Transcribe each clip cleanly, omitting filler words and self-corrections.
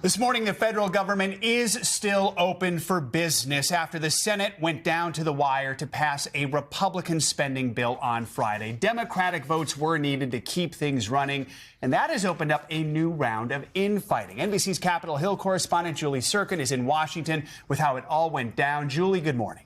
This morning, the federal government is still open for business after the Senate went down to the wire to pass a Republican spending bill on Friday. Democratic votes were needed to keep things running, and that has opened up a new round of infighting. NBC's Capitol Hill correspondent Julie Tsirkin is in Washington with how it all went down. Julie, good morning.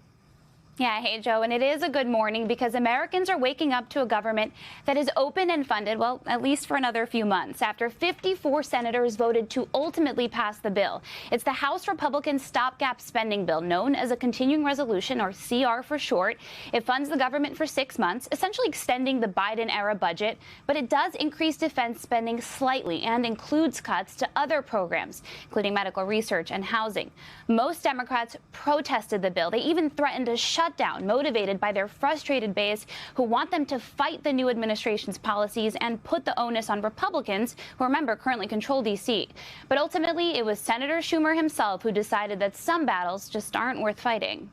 Yeah, hey, Joe, and it is a good morning because Americans are waking up to a government that is open and funded, well, at least for another few months, after 54 senators voted to ultimately pass the bill. It's the House Republican stopgap spending bill, known as a continuing resolution, or CR for short. It funds the government for 6 months, essentially extending the Biden-era budget, but it does increase defense spending slightly and includes cuts to other programs, including medical research and housing. Most Democrats protested the bill. They even threatened a shutdown, motivated by their frustrated base who want them to fight the new administration's policies and put the onus on Republicans, who, remember, currently control D.C. But ultimately, it was Senator Schumer himself who decided that some battles just aren't worth fighting.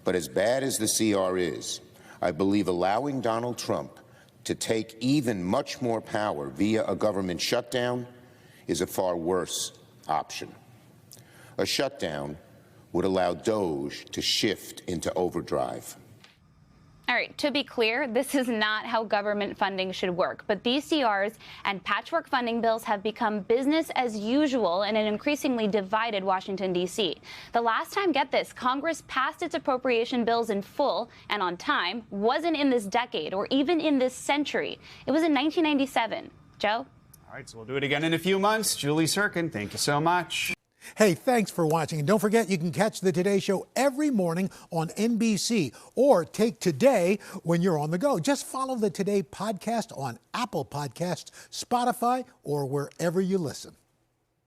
But as bad as the CR is, I believe allowing Donald Trump to take even much more power via a government shutdown is a far worse option. A shutdown would allow DOJ to shift into overdrive. All right, to be clear, this is not how government funding should work. But these CRs and patchwork funding bills have become business as usual in an increasingly divided Washington, D.C. The last time, get this, Congress passed its appropriation bills in full and on time wasn't in this decade or even in this century. It was in 1997. Joe? All right, so we'll do it again in a few months. Julie Tsirkin, thank you so much. Hey, thanks for watching. And don't forget, you can catch the Today Show every morning on NBC or take Today when you're on the go. Just follow the Today podcast on Apple Podcasts, Spotify, or wherever you listen.